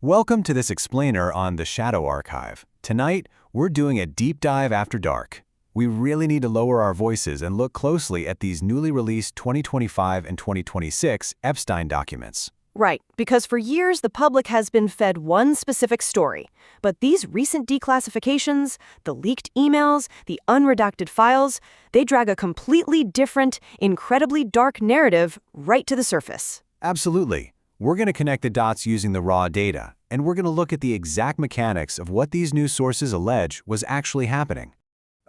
Welcome to this explainer on the Shadow Archive. Tonight, we're doing a deep dive after dark. We really need to lower our voices and look closely at these newly released 2025 and 2026 Epstein documents. Right, because for years the public has been fed one specific story. But these recent declassifications, the leaked emails, the unredacted files, they drag a completely different, incredibly dark narrative right to the surface. Absolutely. We're going to connect the dots using the raw data, and we're going to look at the exact mechanics of what these news sources allege was actually happening.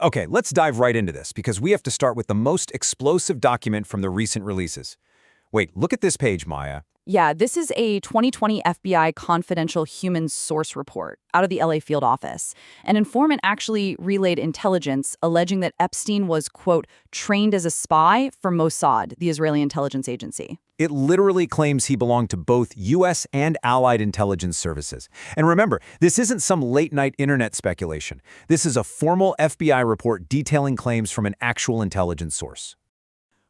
Okay, let's dive right into this, because we have to start with the most explosive document from the recent releases. Wait, look at this page, Maya. Yeah, this is a 2020 FBI confidential human source report out of the LA field office. An informant actually relayed intelligence alleging that Epstein was, quote, trained as a spy for Mossad, the Israeli intelligence agency. It literally claims he belonged to both U.S. and allied intelligence services. And remember, this isn't some late-night internet speculation. This is a formal FBI report detailing claims from an actual intelligence source.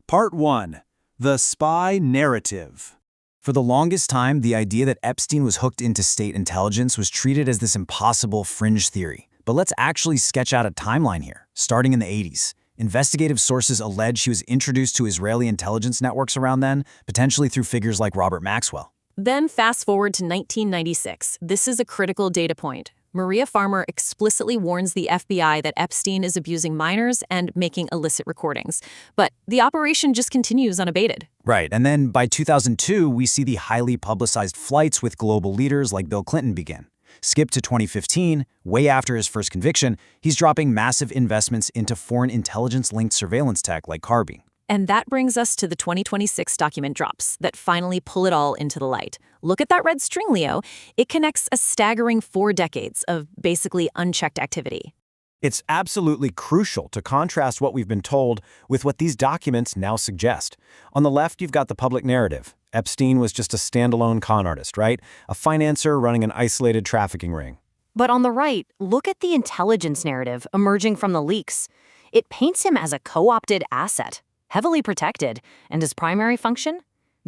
Part 1. The Spy Narrative. For the longest time, the idea that Epstein was hooked into state intelligence was treated as this impossible fringe theory. But let's actually sketch out a timeline here, starting in the 80s. Investigative sources allege he was introduced to Israeli intelligence networks around then, potentially through figures like Robert Maxwell. Then fast forward to 1996. This is a critical data point. Maria Farmer explicitly warns the FBI that Epstein is abusing minors and making illicit recordings. But the operation just continues unabated. Right, and then by 2002, we see the highly publicized flights with global leaders like Bill Clinton begin. Skip to 2015, way after his first conviction, he's dropping massive investments into foreign intelligence-linked surveillance tech like carbine. And that brings us to the 2026 document drops that finally pull it all into the light. Look at that red string, Leo. It connects a staggering 4 decades of basically unchecked activity. It's absolutely crucial to contrast what we've been told with what these documents now suggest. On the left, you've got the public narrative. Epstein was just a standalone con artist, right? A financer running an isolated trafficking ring. But on the right, look at the intelligence narrative emerging from the leaks. It paints him as a co-opted asset, heavily protected, and his primary function?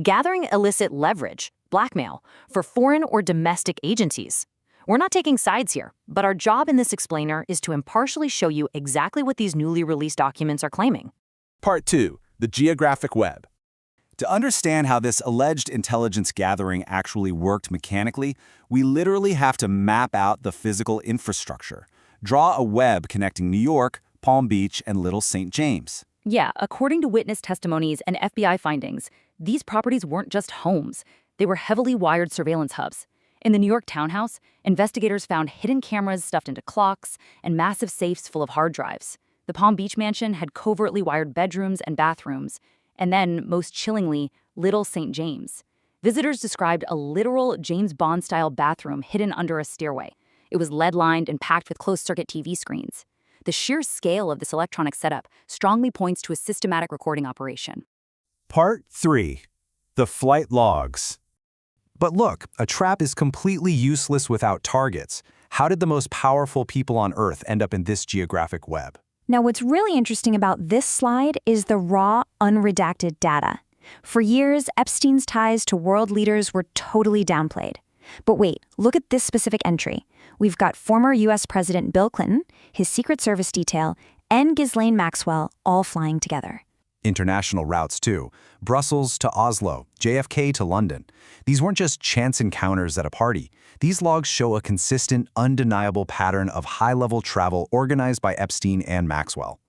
Gathering illicit leverage, blackmail, for foreign or domestic agencies. We're not taking sides here, but our job in this explainer is to impartially show you exactly what these newly released documents are claiming. Part 2. The Geographic Web. To understand how this alleged intelligence gathering actually worked mechanically, we literally have to map out the physical infrastructure. Draw a web connecting New York, Palm Beach, and Little St. James. Yeah, according to witness testimonies and FBI findings, these properties weren't just homes. They were heavily wired surveillance hubs. In the New York townhouse, investigators found hidden cameras stuffed into clocks and massive safes full of hard drives. The Palm Beach mansion had covertly wired bedrooms and bathrooms. And then, most chillingly, Little St. James. Visitors described a literal James Bond-style bathroom hidden under a stairway. It was lead-lined and packed with closed-circuit TV screens. The sheer scale of this electronic setup strongly points to a systematic recording operation. Part 3. The Flight Logs. But look, a trap is completely useless without targets. How did the most powerful people on Earth end up in this geographic web? Now, what's really interesting about this slide is the raw, unredacted data. For years, Epstein's ties to world leaders were totally downplayed. But wait, look at this specific entry. We've got former U.S. President Bill Clinton, his Secret Service detail, and Ghislaine Maxwell all flying together. International routes, too. Brussels to Oslo, JFK to London. These weren't just chance encounters at a party. These logs show a consistent, undeniable pattern of high-level travel organized by Epstein and Maxwell.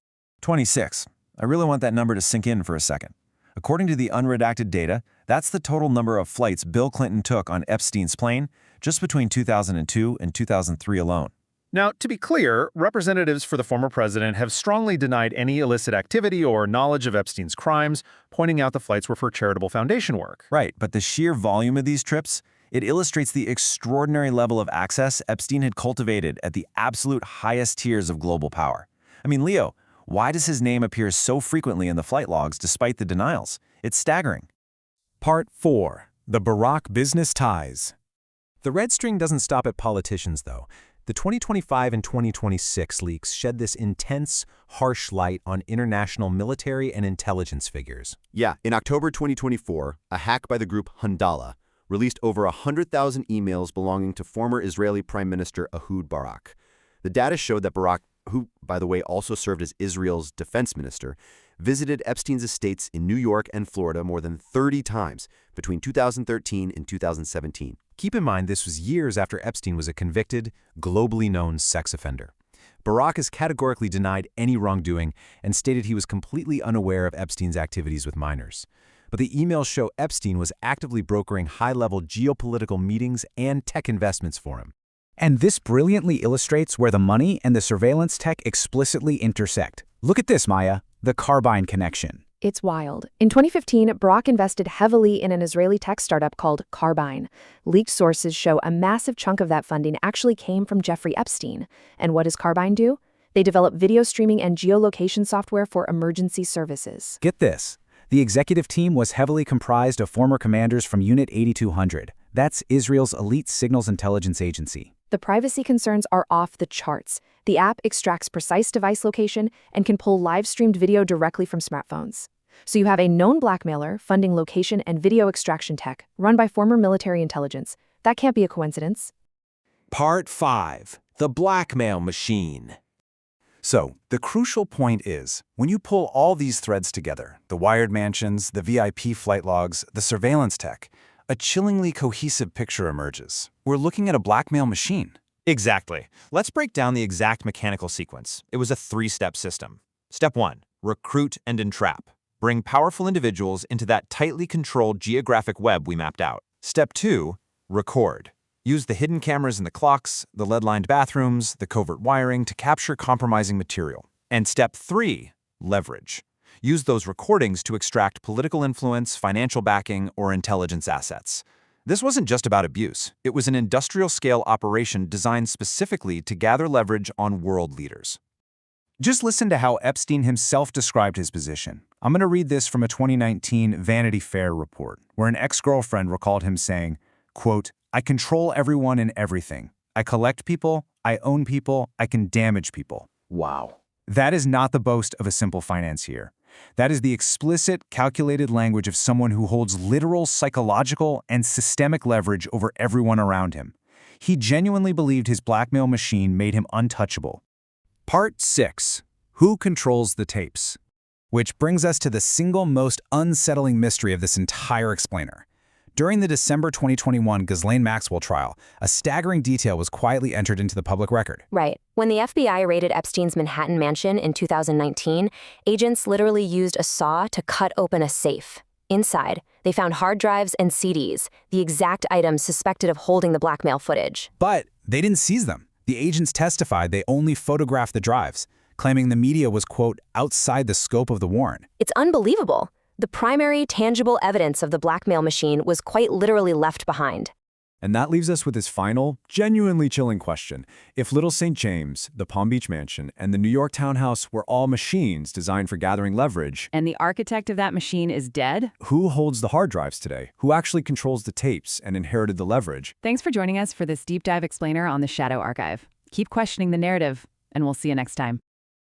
26. I really want that number to sink in for a second. According to the unredacted data, that's the total number of flights Bill Clinton took on Epstein's plane just between 2002 and 2003 alone. Now, to be clear, representatives for the former president have strongly denied any illicit activity or knowledge of Epstein's crimes, pointing out the flights were for charitable foundation work. Right, but the sheer volume of these trips, it illustrates the extraordinary level of access Epstein had cultivated at the absolute highest tiers of global power. I mean, Leo, why does his name appear so frequently in the flight logs despite the denials? It's staggering. Part 4. The Barack Business Ties. The red string doesn't stop at politicians, though. The 2025 and 2026 leaks shed this intense, harsh light on international military and intelligence figures. Yeah, in October 2024, a hack by the group Hundala released over 100,000 emails belonging to former Israeli Prime Minister Ehud Barak. The data showed that Barak, who, by the way, also served as Israel's defense minister, visited Epstein's estates in New York and Florida more than 30 times between 2013 and 2017. Keep in mind this was years after Epstein was a convicted, globally known sex offender. Barak has categorically denied any wrongdoing and stated he was completely unaware of Epstein's activities with minors. But the emails show Epstein was actively brokering high-level geopolitical meetings and tech investments for him. And this brilliantly illustrates where the money and the surveillance tech explicitly intersect. Look at this, Maya, the Carbine connection. It's wild. In 2015, Barak invested heavily in an Israeli tech startup called Carbine. Leaked sources show a massive chunk of that funding actually came from Jeffrey Epstein. And what does Carbine do? They develop video streaming and geolocation software for emergency services. Get this. The executive team was heavily comprised of former commanders from Unit 8200. That's Israel's elite signals intelligence agency. The privacy concerns are off the charts. The app extracts precise device location and can pull live-streamed video directly from smartphones. So you have a known blackmailer funding location and video extraction tech run by former military intelligence. That can't be a coincidence. Part 5. The Blackmail Machine. So, the crucial point is, when you pull all these threads together, the wired mansions, the VIP flight logs, the surveillance tech, a chillingly cohesive picture emerges. We're looking at a blackmail machine. Exactly. Let's break down the exact mechanical sequence. It was a 3-step system. Step 1. Recruit and entrap. Bring powerful individuals into that tightly controlled geographic web we mapped out. Step 2. Record. Use the hidden cameras in the clocks, the lead-lined bathrooms, the covert wiring to capture compromising material. And Step 3. Leverage. Use those recordings to extract political influence, financial backing, or intelligence assets. This wasn't just about abuse. It was an industrial-scale operation designed specifically to gather leverage on world leaders. Just listen to how Epstein himself described his position. I'm going to read this from a 2019 Vanity Fair report, where an ex-girlfriend recalled him saying, quote, "I control everyone and everything. I collect people, I own people, I can damage people." Wow. That is not the boast of a simple financier. That is the explicit, calculated language of someone who holds literal psychological and systemic leverage over everyone around him. He genuinely believed his blackmail machine made him untouchable. Part 6. Who controls the tapes? Which brings us to the single most unsettling mystery of this entire explainer. During the December 2021 Ghislaine Maxwell trial, a staggering detail was quietly entered into the public record. Right. When the FBI raided Epstein's Manhattan mansion in 2019, agents literally used a saw to cut open a safe. Inside, they found hard drives and CDs, the exact items suspected of holding the blackmail footage. But they didn't seize them. The agents testified they only photographed the drives, claiming the media was, quote, outside the scope of the warrant. It's unbelievable. The primary, tangible evidence of the blackmail machine was quite literally left behind. And that leaves us with this final, genuinely chilling question. If Little St. James, the Palm Beach mansion, and the New York townhouse were all machines designed for gathering leverage, And the architect of that machine is dead? who holds the hard drives today? Who actually controls the tapes and inherited the leverage? Thanks for joining us for this deep dive explainer on the Shadow Archive. Keep questioning the narrative, and we'll see you next time.